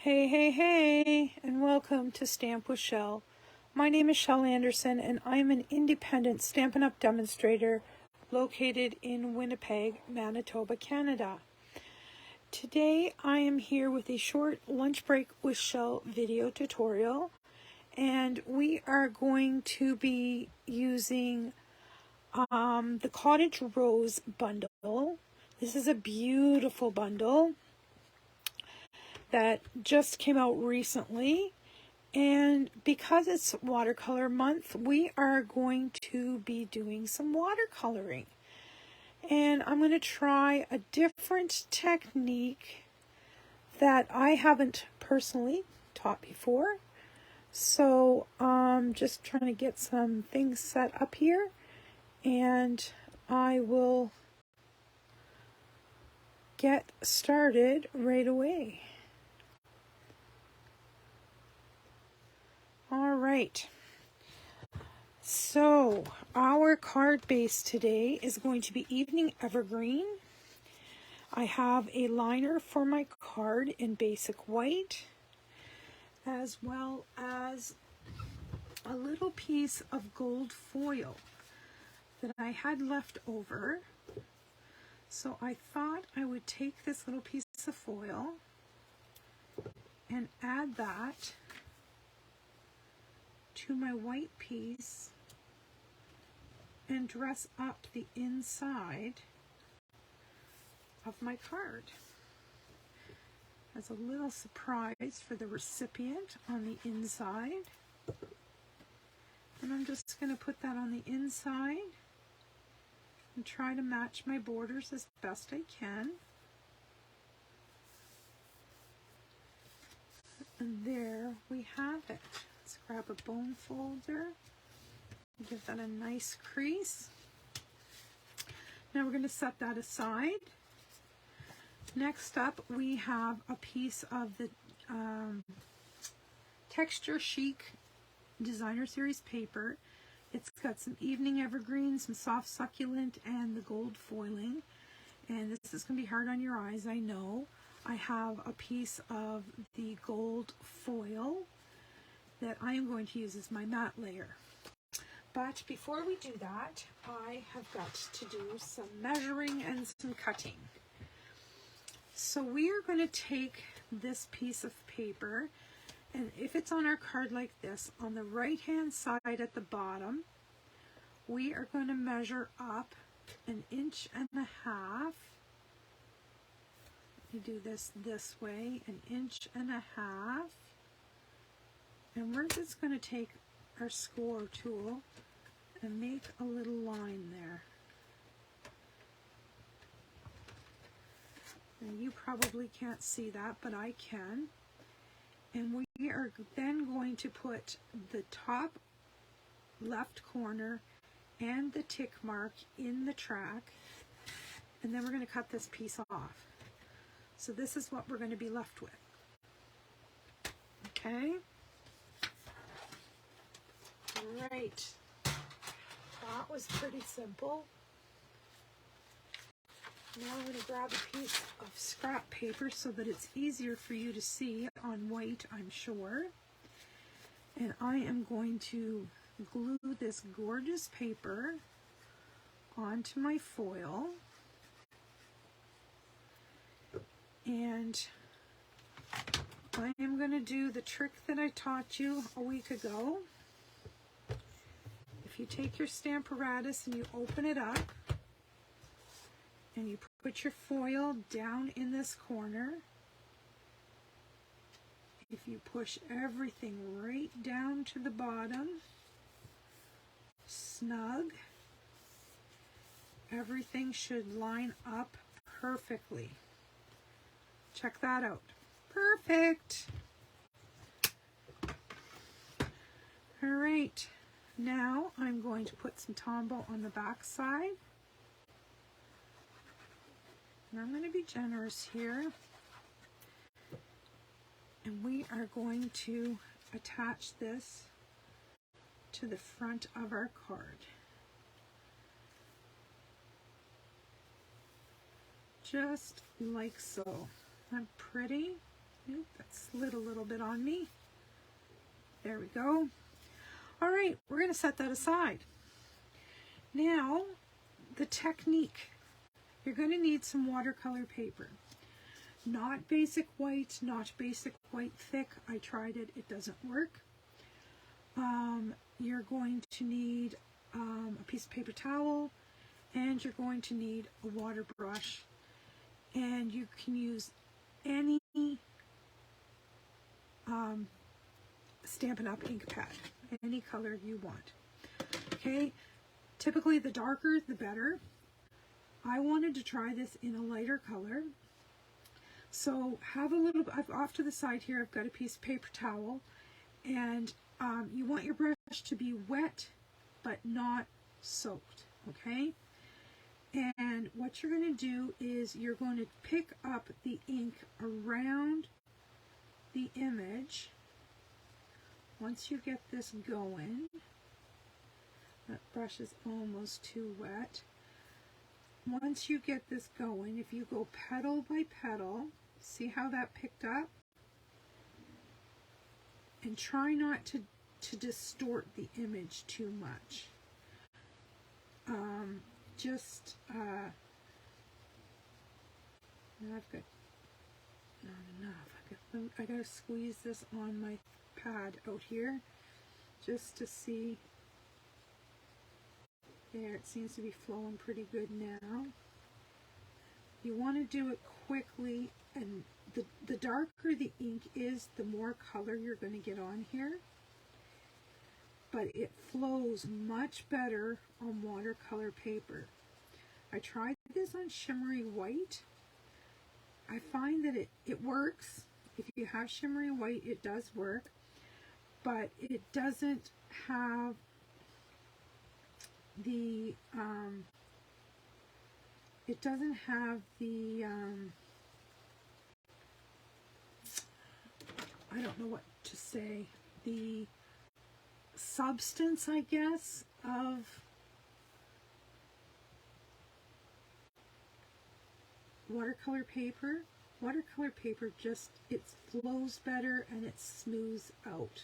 Hey, hey, hey, and welcome to Stamp with Shel. My name is Shel Anderson, and I'm an independent Stampin' Up! Demonstrator located in Winnipeg, Manitoba, Canada. Today, I am here with a short lunch break with Shel video tutorial, and we are going to be using the Cottage Rose bundle. This is a beautiful bundle that just came out recently, and because it's watercolor month, we are going to be doing some watercoloring, and I'm going to try a different technique that I haven't personally taught before. So just trying to get some things set up here, and I will get started right away. All right, so our card base today is going to be Evening Evergreen. I have a liner for my card in basic white, as well as a little piece of gold foil that I had left over. So I thought I would take this little piece of foil and add that to my white piece and dress up the inside of my card as a little surprise for the recipient on the inside. And I'm just going to put that on the inside and try to match my borders as best I can. And there we have it. Let's grab a bone folder, give that a nice crease. Now we're going to set that aside. Next up, we have a piece of the Texture Chic Designer Series paper. It's got some Evening Evergreen, some soft succulent, and the gold foiling. And this is going to be hard on your eyes, I know. I have a piece of the gold foil that I am going to use as my matte layer. But before we do that, I have got to do some measuring and some cutting. So we are going to take this piece of paper, and if it's on our card like this, on the right hand side at the bottom, we are going to measure up 1.5 inches. Let me do this way, 1.5 inches. And we're just going to take our score tool and make a little line there. Now you probably can't see that, but I can. And we are then going to put the top left corner and the tick mark in the track, and then we're going to cut this piece off. So this is what we're going to be left with. Okay? All right. That was pretty simple. Now I'm going to grab a piece of scrap paper so that it's easier for you to see on white, I'm sure. And I am going to glue this gorgeous paper onto my foil. And I am going to do the trick that I taught you a week ago. If you take your Stamparatus and you open it up, and you put your foil down in this corner, if you push everything right down to the bottom, snug, everything should line up perfectly. Check that out. Perfect. All right. Now I'm going to put some Tombow on the back side. And I'm going to be generous here. And we are going to attach this to the front of our card. Just like so. Isn't that pretty? Nope, that slid a little bit on me. There we go. All right, we're going to set that aside. Now, the technique. You're going to need some watercolor paper. Not basic white, not basic white thick. I tried it, it doesn't work. You're going to need a piece of paper towel, and you're going to need a water brush. And you can use any Stampin' Up! Ink pad, any color you want. Okay, typically the darker the better. I wanted to try this in a lighter color. So have a little, off to the side here, I've got a piece of paper towel, and you want your brush to be wet but not soaked, okay? And what you're going to do is you're going to pick up the ink around the image. Once you get this going, that brush is almost too wet. Once you get this going, if you go petal by petal, see how that picked up? And try not to distort the image too much. I've got not enough. I gotta squeeze this on my pad out here just to see. There, it seems to be flowing pretty good now. You want to do it quickly, and the darker the ink is, the more color you're going to get on here. But it flows much better on watercolor paper. I tried this on shimmery white. I find that it works. If you have shimmery white, it does work. But it doesn't have the I don't know what to say, the substance, I guess, of watercolor paper. Watercolor paper just, it flows better and it smooths out.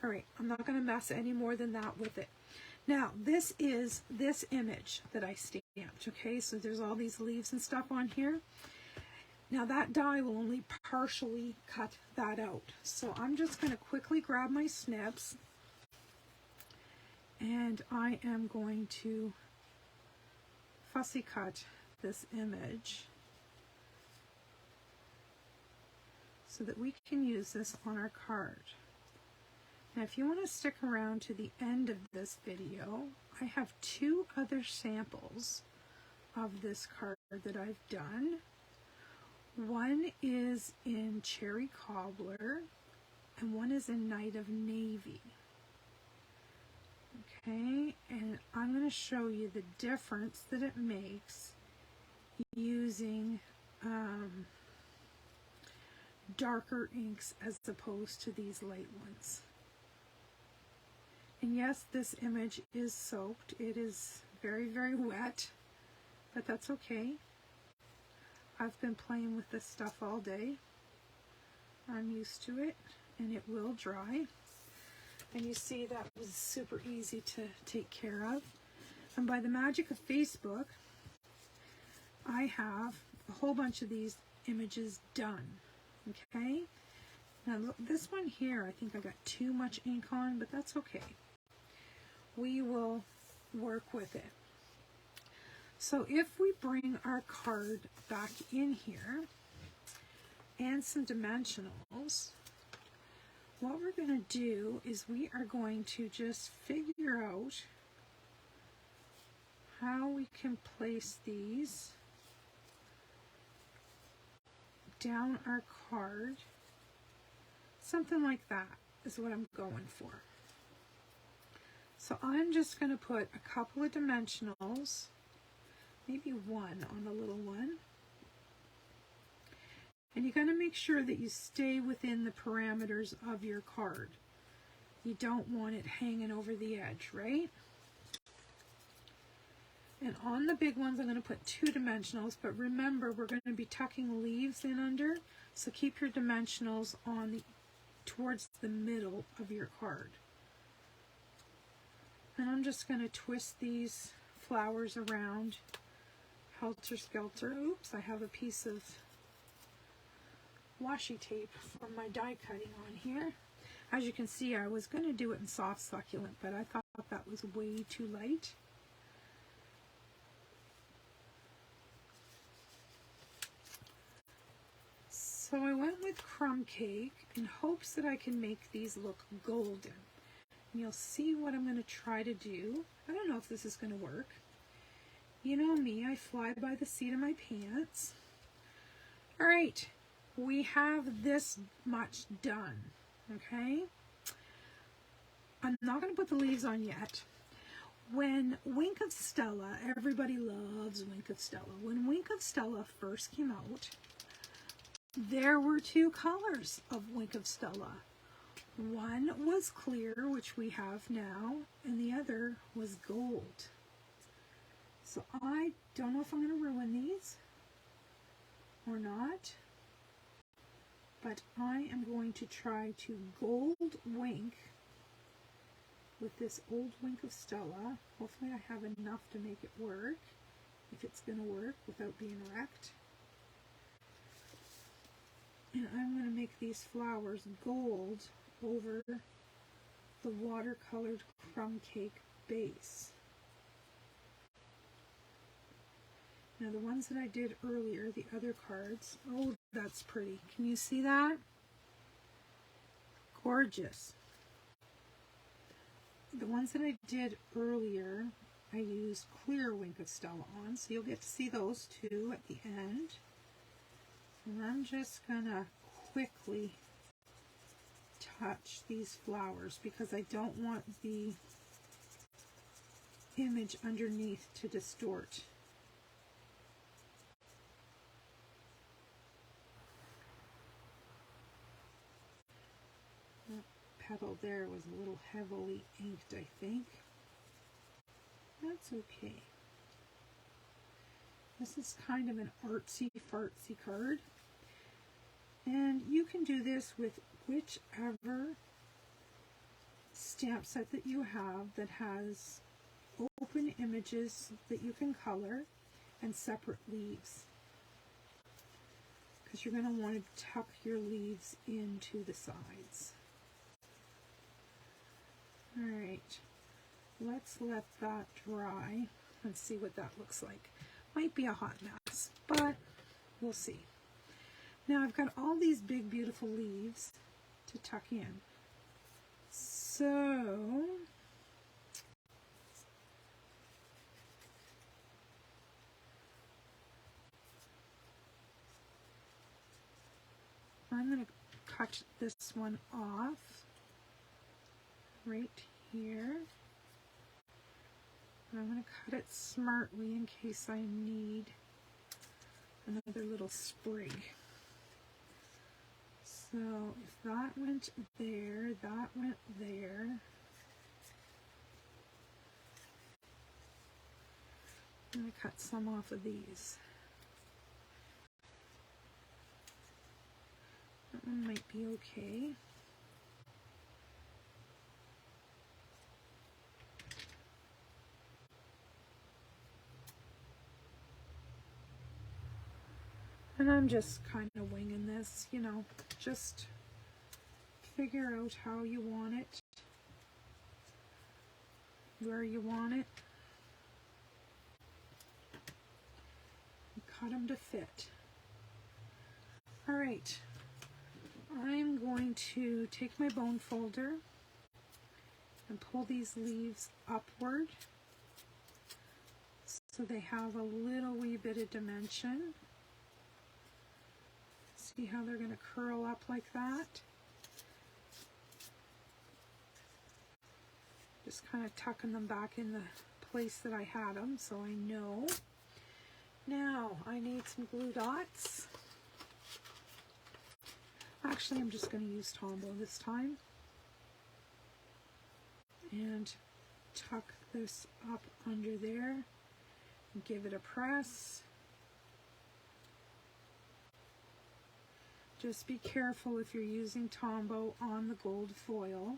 All right, I'm not going to mess any more than that with it. Now, this is this image that I stamped, okay? So there's all these leaves and stuff on here. Now that die will only partially cut that out. So I'm just going to quickly grab my snips, and I am going to fussy cut this image so that we can use this on our card. Now, if you want to stick around to the end of this video, I have two other samples of this card that I've done. One is in Cherry Cobbler, and one is in Night of Navy. Okay, and I'm going to show you the difference that it makes using darker inks as opposed to these light ones. And yes, this image is soaked. It is very, very wet, but that's okay. I've been playing with this stuff all day. I'm used to it, and it will dry. And you see that was super easy to take care of. And by the magic of Facebook, I have a whole bunch of these images done. Okay? Now look, this one here, I think I got too much ink on, but that's okay. We will work with it. So if we bring our card back in here and some dimensionals, what we're going to do is we are going to just figure out how we can place these down our card. Something like that is what I'm going for. So I'm just going to put a couple of dimensionals, maybe one on the little one. And you got to make sure that you stay within the parameters of your card. You don't want it hanging over the edge, right? And on the big ones, I'm going to put 2 dimensionals, but remember, we're going to be tucking leaves in under, so keep your dimensionals on the towards the middle of your card. And I'm just going to twist these flowers around, helter-skelter. Oops, I have a piece of washi tape from my die cutting on here. As you can see, I was going to do it in soft succulent, but I thought that was way too light. So I went with crumb cake in hopes that I can make these look golden. And you'll see what I'm going to try to do. I don't know if this is going to work. You know me, I fly by the seat of my pants. All right, we have this much done, okay? I'm not going to put the leaves on yet. When Wink of Stella, everybody loves Wink of Stella. When Wink of Stella first came out, there were 2 colors of Wink of Stella. One was clear, which we have now, and the other was gold. So I don't know if I'm going to ruin these or not, but I am going to try to gold Wink with this old Wink of Stella. Hopefully I have enough to make it work, if it's going to work without being wrecked. And I'm going to make these flowers gold over the watercolored crumb cake base. Now the ones that I did earlier, the other cards, oh, that's pretty. Can you see that? Gorgeous. The ones that I did earlier, I used clear Wink of Stella on, so you'll get to see those 2 at the end. And I'm just gonna quickly touch these flowers because I don't want the image underneath to distort. That petal there was a little heavily inked, I think. That's okay. This is kind of an artsy-fartsy card. And you can do this with whichever stamp set that you have that has open images that you can color and separate leaves. Because you're going to want to tuck your leaves into the sides. Alright, let's let that dry and see what that looks like. Might be a hot mess, but we'll see. Now I've got all these big beautiful leaves to tuck in. So I'm going to cut this one off right here. And I'm going to cut it smartly in case I need another little sprig. So if that went there, that went there. I'm going to cut some off of these. That one might be okay. And I'm just kind of winging this, you know, just figure out how you want it, where you want it, and cut them to fit. All right, I'm going to take my bone folder and pull these leaves upward so they have a little wee bit of dimension. See how they're going to curl up like that? Just kind of tucking them back in the place that I had them so I know. Now I need some glue dots. Actually, I'm just going to use Tombow this time. And tuck this up under there. Give it a press. Just be careful if you're using Tombow on the gold foil.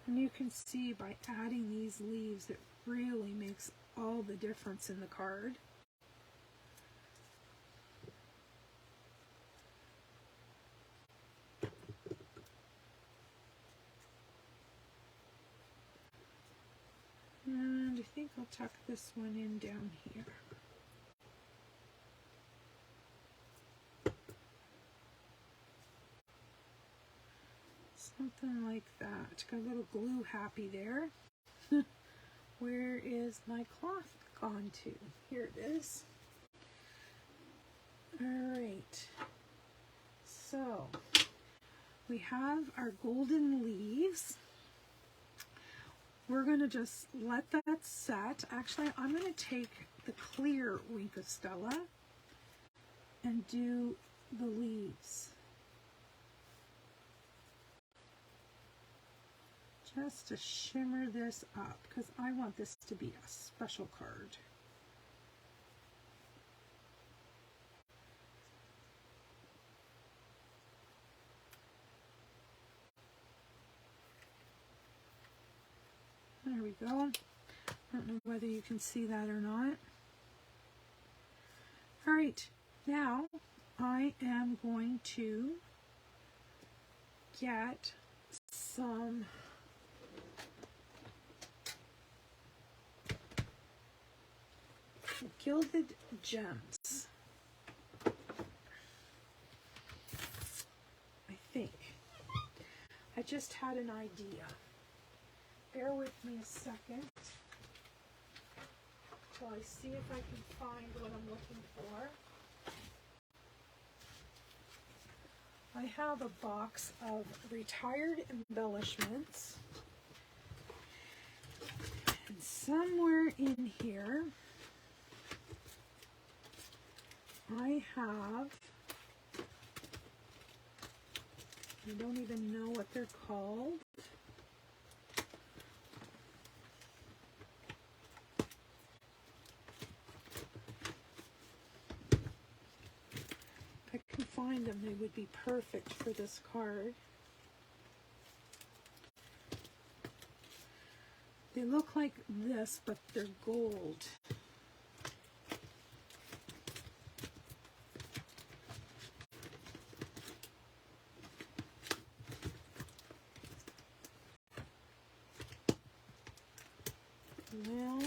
And you can see by adding these leaves, it really makes all the difference in the card. And I think I'll tuck this one in down here. Something like that. Got a little glue happy there. Where is my cloth gone to? Here it is. Alright. So, we have our golden leaves. We're going to just let that set. Actually, I'm going to take the clear Wink of Stella and do the leaves. Just to shimmer this up, because I want this to be a special card. There we go. I don't know whether you can see that or not. All right, now I am going to get some Gilded Gems. I think. I just had an idea. Bear with me a second till I see if I can find what I'm looking for. I have a box of retired embellishments, and somewhere in here I have, I don't even know what they're called. If I can find them, they would be perfect for this card. They look like this, but they're gold. Well,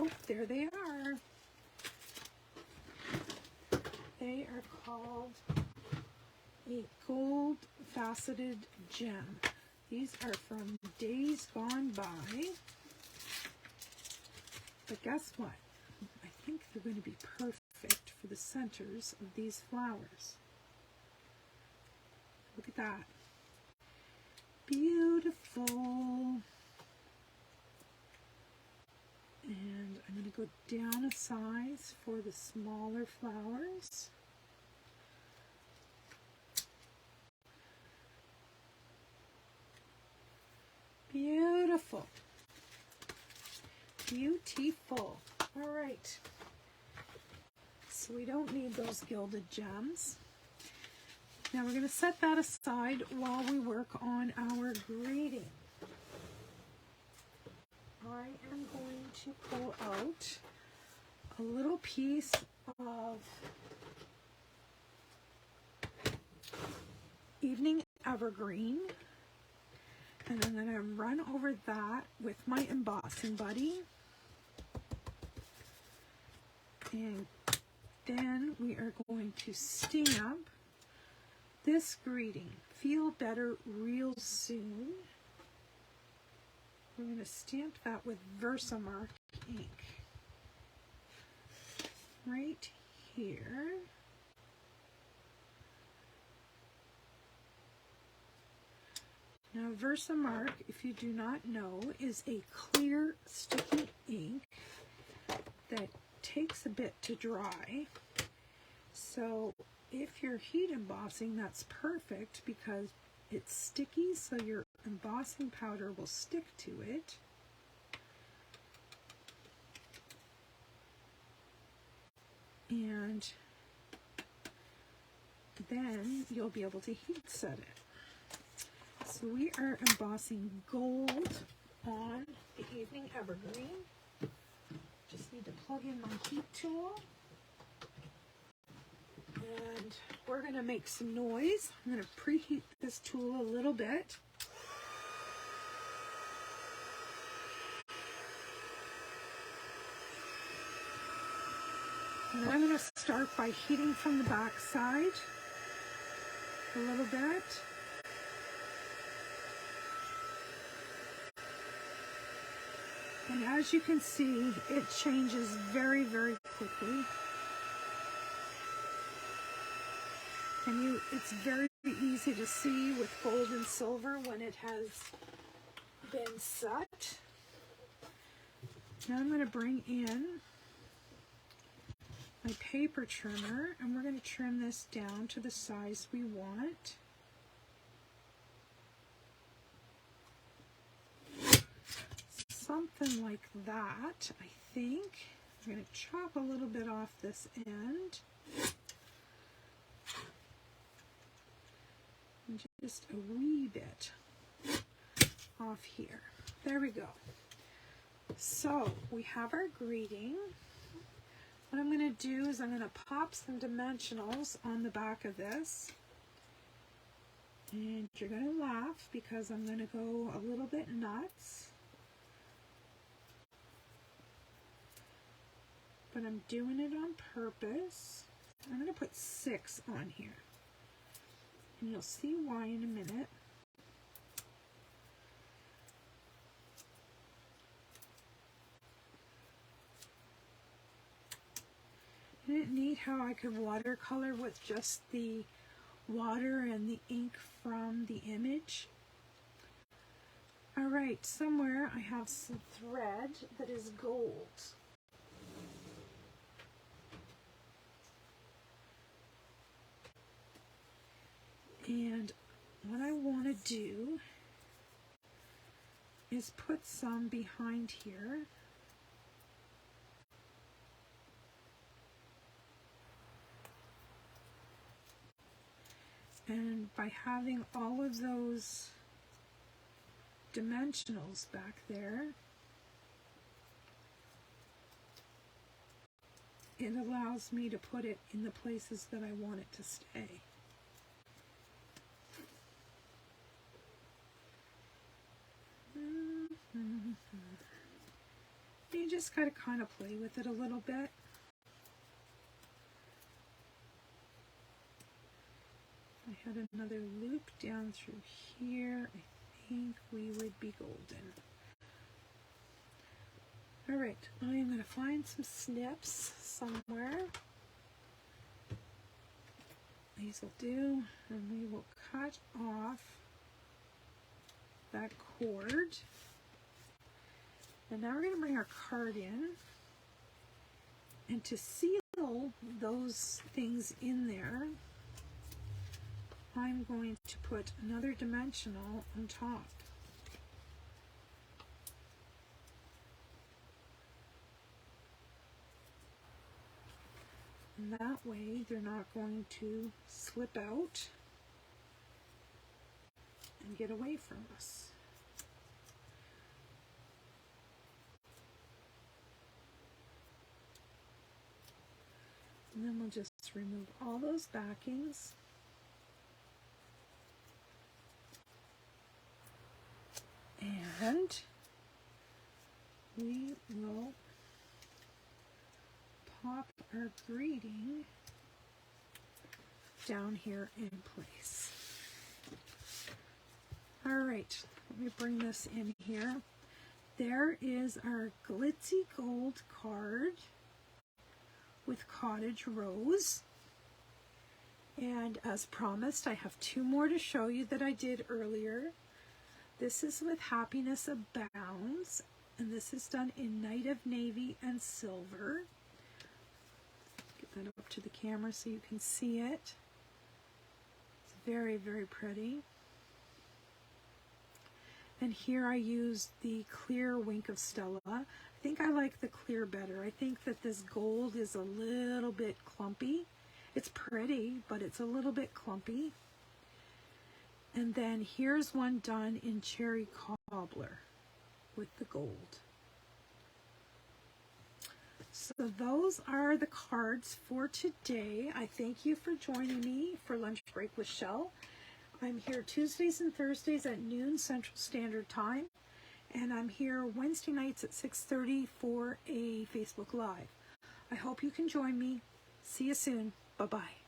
oh, there they are. They are called a gold faceted gem. These are from days gone by. But guess what? I think they're going to be perfect for the centers of these flowers. Look at that. Beautiful. And I'm going to go down a size for the smaller flowers. Beautiful. Beautiful. All right. So we don't need those Gilded Gems. Now we're going to set that aside while we work on our grading. I am going to pull out a little piece of Evening Evergreen, and I'm going to run over that with my embossing buddy, and then we are going to stamp this greeting, Feel Better Real Soon. We're going to stamp that with Versamark ink right here. Now Versamark, if you do not know, is a clear sticky ink that takes a bit to dry, So if you're heat embossing, that's perfect because it's sticky, so your embossing powder will stick to it. And then you'll be able to heat set it. So we are embossing gold on the Evening Evergreen. Just need to plug in my heat tool. And we're going to make some noise. I'm going to preheat this tool a little bit. And then I'm going to start by heating from the back side a little bit. And as you can see, it changes very, very quickly. And it's very easy to see with gold and silver when it has been set. Now I'm going to bring in my paper trimmer, and we're going to trim this down to the size we want. Something like that, I think. I'm going to chop a little bit off this end. And just a wee bit off here. There we go. So we have our greeting. What I'm going to do is I'm going to pop some dimensionals on the back of this. And you're going to laugh because I'm going to go a little bit nuts. But I'm doing it on purpose. I'm going to put 6 on here. And you'll see why in a minute. Isn't it neat how I could watercolor with just the water and the ink from the image? Alright, somewhere I have some thread that is gold. And what I want to do is put some behind here. And by having all of those dimensionals back there, it allows me to put it in the places that I want it to stay. You just got to kind of play with it a little bit. I had another loop down through here. I think we would be golden. Alright, I'm going to find some snips somewhere. These will do, and we will cut off that cord. And now we're going to bring our card in, and to seal those things in there, I'm going to put another dimensional on top. And that way they're not going to slip out and get away from us. And then we'll just remove all those backings. And we will pop our greeting down here in place. All right, let me bring this in here. There is our glitzy gold card with Cottage Rose. And as promised, I have 2 more to show you that I did earlier. This is with Happiness Abounds, and this is done in Night of Navy and Silver. Get that up to the camera so you can see it. It's very, very pretty. And here I used the clear Wink of Stella. I think I like the clear better. I think that this gold is a little bit clumpy. It's pretty, but it's a little bit clumpy. And then here's one done in Cherry Cobbler with the gold. So those are the cards for today. I thank you for joining me for Lunch Break with Shel. I'm here Tuesdays and Thursdays at noon Central Standard Time, and I'm here Wednesday nights at 6:30 for a Facebook Live. I hope you can join me. See you soon. Bye-bye.